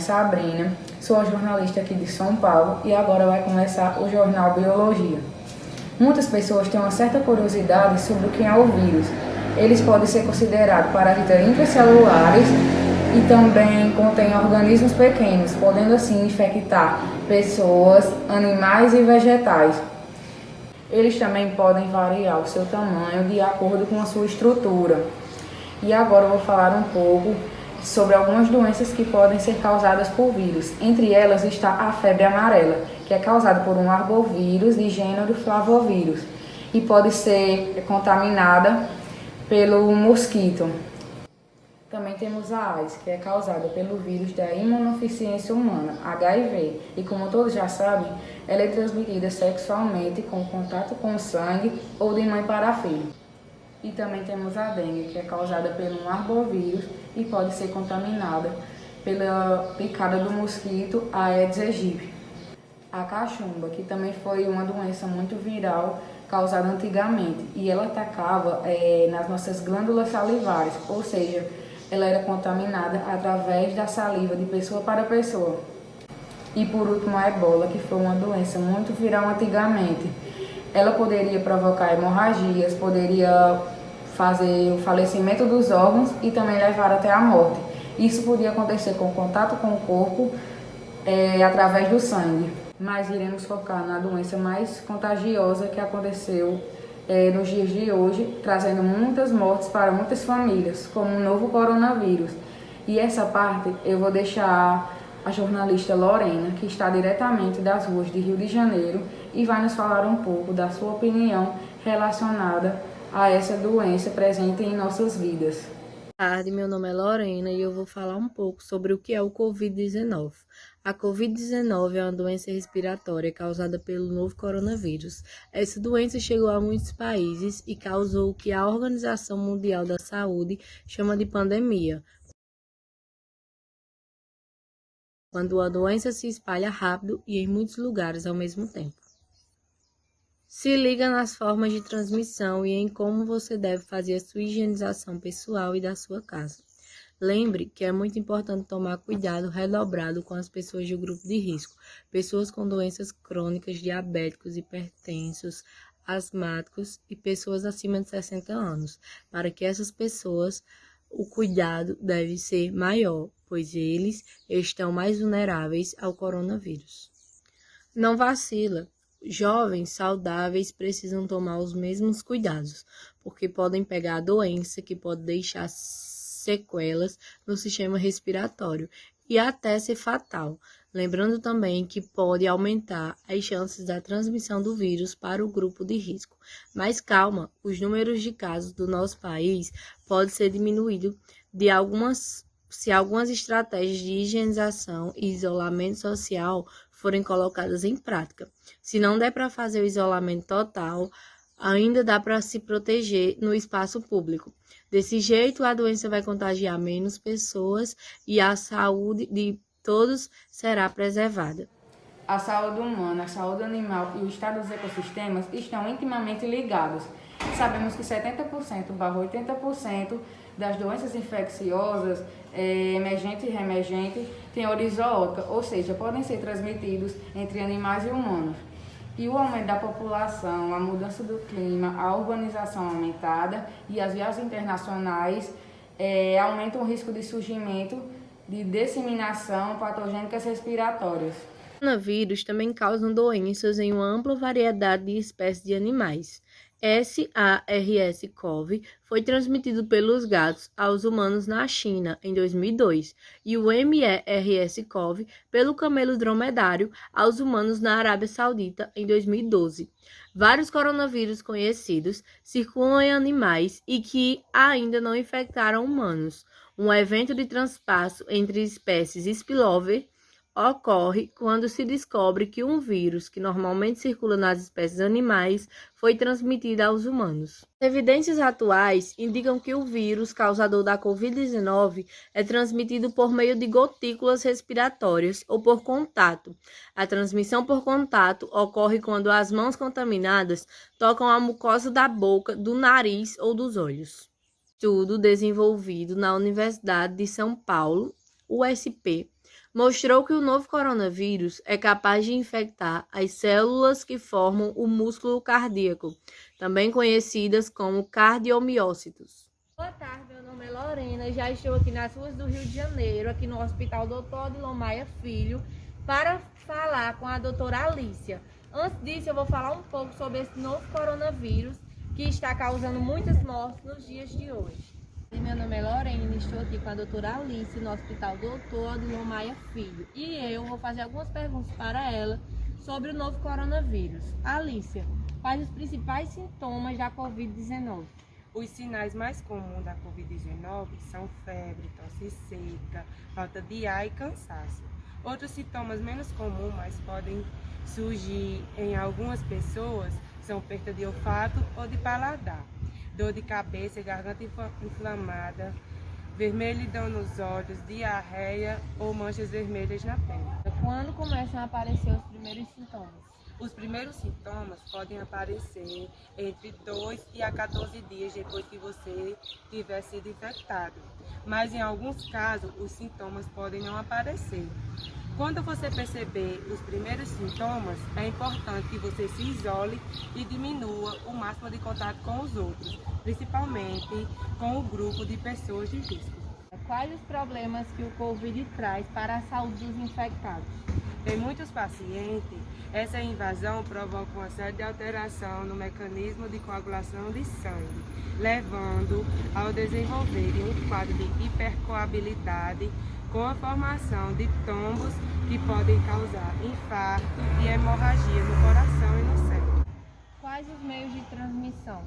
Sabrina, sou jornalista aqui de São Paulo e agora vai começar o Jornal Biologia. Muitas pessoas têm uma certa curiosidade sobre o que é o vírus. Eles podem ser considerados parasitas intracelulares e também contêm organismos pequenos, podendo assim infectar pessoas, animais e vegetais. Eles também podem variar o seu tamanho de acordo com a sua estrutura. E agora eu vou falar um pouco sobre algumas doenças que podem ser causadas por vírus. Entre elas está a febre amarela, que é causada por um arbovírus de gênero flavovírus e pode ser contaminada pelo mosquito. Também temos a AIDS, que é causada pelo vírus da imunodeficiência humana, HIV, e como todos já sabem, ela é transmitida sexualmente com contato com o sangue ou de mãe para filho. E também temos a dengue, que é causada pelo arbovírus e pode ser contaminada pela picada do mosquito Aedes aegypti. A cachumba, que também foi uma doença muito viral causada antigamente, e ela atacava nas nossas glândulas salivares, ou seja, ela era contaminada através da saliva de pessoa para pessoa. E por último a ebola, que foi uma doença muito viral antigamente. Ela poderia provocar hemorragias, poderia fazer o falecimento dos órgãos e também levar até a morte. Isso podia acontecer com contato com o corpo através do sangue. Mas iremos focar na doença mais contagiosa que aconteceu nos dias de hoje, trazendo muitas mortes para muitas famílias, como o novo coronavírus. E essa parte eu vou deixar a jornalista Lorena, que está diretamente das ruas de Rio de Janeiro e vai nos falar um pouco da sua opinião relacionada a essa doença presente em nossas vidas. Boa tarde, meu nome é Lorena e eu vou falar um pouco sobre o que é o Covid-19. A Covid-19 é uma doença respiratória causada pelo novo coronavírus. Essa doença chegou a muitos países e causou o que a Organização Mundial da Saúde chama de pandemia, quando a doença se espalha rápido e em muitos lugares ao mesmo tempo. Se liga nas formas de transmissão e em como você deve fazer a sua higienização pessoal e da sua casa. Lembre que é muito importante tomar cuidado redobrado com as pessoas do grupo de risco, pessoas com doenças crônicas, diabéticos, hipertensos, asmáticos e pessoas acima de 60 anos. Para que essas pessoas, o cuidado deve ser maior, pois eles estão mais vulneráveis ao coronavírus. Não vacila. Jovens saudáveis precisam tomar os mesmos cuidados, porque podem pegar a doença que pode deixar sequelas no sistema respiratório e até ser fatal. Lembrando também que pode aumentar as chances da transmissão do vírus para o grupo de risco. Mas calma, os números de casos do nosso país podem ser diminuídos se algumas estratégias de higienização e isolamento social forem colocadas em prática. Se não der para fazer o isolamento total, ainda dá para se proteger no espaço público. Desse jeito, a doença vai contagiar menos pessoas e a saúde de todos será preservada. A saúde humana, a saúde animal e o estado dos ecossistemas estão intimamente ligados. Sabemos que 70% / 80% das doenças infecciosas, emergente e reemergente, têm origem zoótica, ou seja, podem ser transmitidos entre animais e humanos. E o aumento da população, a mudança do clima, a urbanização aumentada e as viagens internacionais aumentam o risco de surgimento de disseminação patogênicas respiratórias. O coronavírus também causam doenças em uma ampla variedade de espécies de animais. SARS-CoV foi transmitido pelos gatos aos humanos na China em 2002 e o MERS-CoV pelo camelo dromedário aos humanos na Arábia Saudita em 2012. Vários coronavírus conhecidos circulam em animais e que ainda não infectaram humanos. Um evento de transpasso entre espécies spillover ocorre quando se descobre que um vírus que normalmente circula nas espécies animais foi transmitido aos humanos. Evidências atuais indicam que o vírus causador da Covid-19 é transmitido por meio de gotículas respiratórias ou por contato. A transmissão por contato ocorre quando as mãos contaminadas tocam a mucosa da boca, do nariz ou dos olhos. Estudo desenvolvido na Universidade de São Paulo, USP, mostrou que o novo coronavírus é capaz de infectar as células que formam o músculo cardíaco, também conhecidas como cardiomiócitos. Boa tarde, meu nome é Lorena, já estou aqui nas ruas do Rio de Janeiro, aqui no Hospital Dr. Odilon Maia Filho, para falar com a doutora Alícia. Antes disso, eu vou falar um pouco sobre esse novo coronavírus que está causando muitas mortes nos dias de hoje. Meu nome é Lorena, estou aqui com a doutora Alice no Hospital Dr. Odilon Maia Filho e eu vou fazer algumas perguntas para ela sobre o novo coronavírus. Alicia, quais os principais sintomas da Covid-19? Os sinais mais comuns da Covid-19 são febre, tosse seca, falta de ar e cansaço. Outros sintomas menos comuns, mas podem surgir em algumas pessoas, são perda de olfato ou de paladar, dor de cabeça e garganta inflamada, vermelhidão nos olhos, diarreia ou manchas vermelhas na pele. Quando começam a aparecer os primeiros sintomas? Os primeiros sintomas podem aparecer entre 2 e a 14 dias depois que você tiver sido infectado, mas em alguns casos os sintomas podem não aparecer. Quando você perceber os primeiros sintomas, é importante que você se isole e diminua o máximo de contato com os outros, principalmente com o grupo de pessoas de risco. Quais os problemas que o Covid traz para a saúde dos infectados? Em muitos pacientes, essa invasão provoca uma série de alterações no mecanismo de coagulação de sangue, levando ao desenvolverem um quadro de hipercoabilidade com a formação de trombos que podem causar infarto e hemorragia no coração e no cérebro. Quais os meios de transmissão?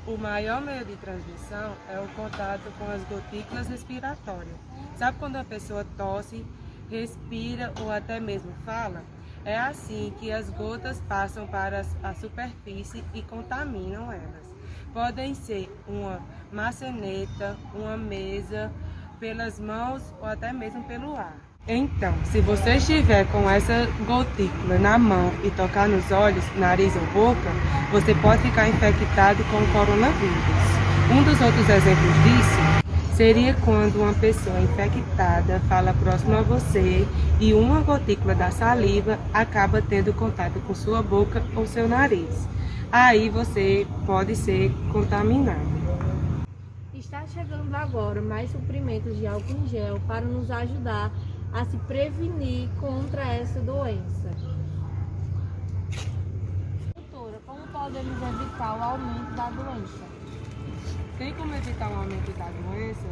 O maior meio de transmissão é o contato com as gotículas respiratórias. Sabe quando a pessoa tosse, respira ou até mesmo fala? É assim que as gotas passam para a superfície e contaminam elas. Podem ser uma maçaneta, uma mesa, pelas mãos ou até mesmo pelo ar. Então, se você estiver com essa gotícula na mão e tocar nos olhos, nariz ou boca, você pode ficar infectado com o coronavírus. Um dos outros exemplos disso seria quando uma pessoa infectada fala próximo a você e uma gotícula da saliva acaba tendo contato com sua boca ou seu nariz. Aí você pode ser contaminado. Está chegando agora mais suprimentos de álcool em gel para nos ajudar a se prevenir contra essa doença. Doutora, como podemos evitar o aumento da doença? Tem como evitar o aumento da doença?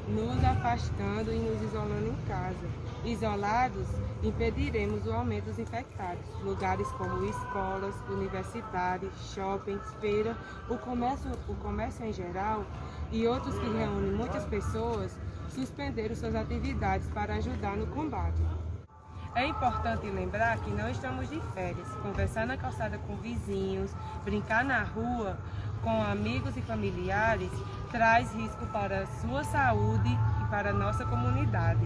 Nos afastando e nos isolando em casa. Isolados, impediremos o aumento dos infectados. Lugares como escolas, universidades, shoppings, feiras, o comércio em geral e outros que reúnem muitas pessoas suspenderam suas atividades para ajudar no combate. É importante lembrar que não estamos de férias. Conversar na calçada com vizinhos, brincar na rua com amigos e familiares traz risco para a sua saúde e para a nossa comunidade.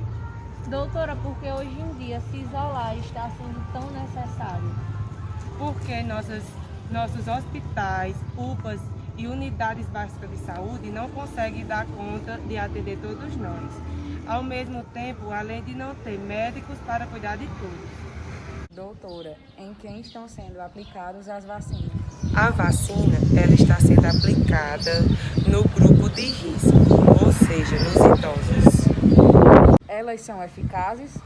Doutora, por que hoje em dia se isolar está sendo tão necessário? Porque nossos hospitais, UPAs e unidades básicas de saúde não conseguem dar conta de atender todos nós. Ao mesmo tempo, além de não ter médicos para cuidar de todos. Doutora, em quem estão sendo aplicadas as vacinas? A vacina, ela está sendo aplicada no grupo de risco, ou seja, nos idosos. Elas são eficazes?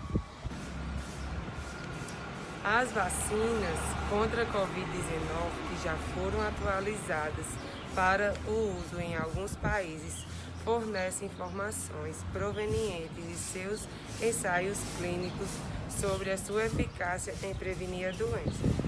As vacinas contra a Covid-19 que já foram atualizadas para o uso em alguns países fornecem informações provenientes de seus ensaios clínicos sobre a sua eficácia em prevenir a doença.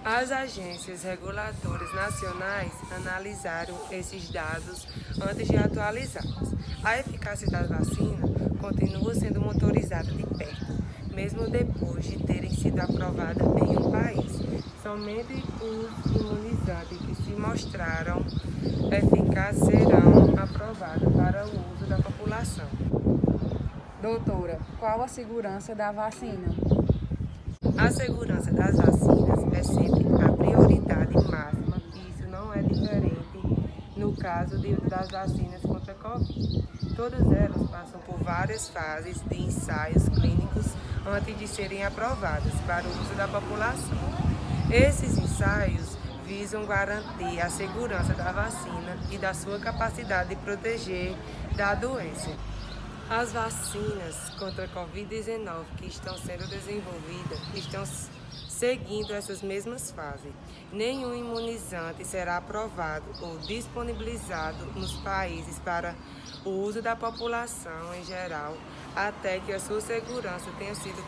As agências reguladoras nacionais analisaram esses dados antes de atualizá-los. A eficácia da vacina continua sendo monitorizada de perto, mesmo depois de terem sido aprovadas em um país. Somente os imunizantes que se mostraram eficazes serão aprovados para o uso da população. Doutora, qual a segurança da vacina? A segurança das vacinas é sempre a prioridade máxima e isso não é diferente no caso das vacinas contra a Covid. Todas elas passam por vários várias fases de ensaios clínicos antes de serem aprovadas para o uso da população. Esses ensaios visam garantir a segurança da vacina e da sua capacidade de proteger da doença. As vacinas contra a Covid-19 que estão sendo desenvolvidas estão seguindo essas mesmas fases. Nenhum imunizante será aprovado ou disponibilizado nos países para o uso da população em geral, até que a sua segurança tenha sido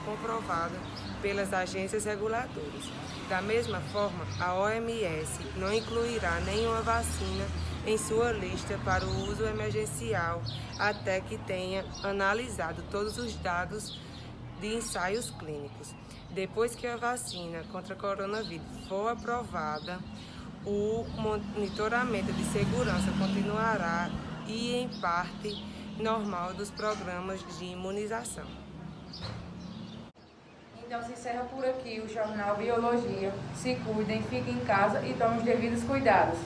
comprovada pelas agências reguladoras. Da mesma forma, a OMS não incluirá nenhuma vacina em sua lista para o uso emergencial até que tenha analisado todos os dados de ensaios clínicos. Depois que a vacina contra o coronavírus for aprovada, o monitoramento de segurança continuará e em parte normal dos programas de imunização. Então se encerra por aqui o Jornal Biologia. Se cuidem, fiquem em casa e tomem os devidos cuidados.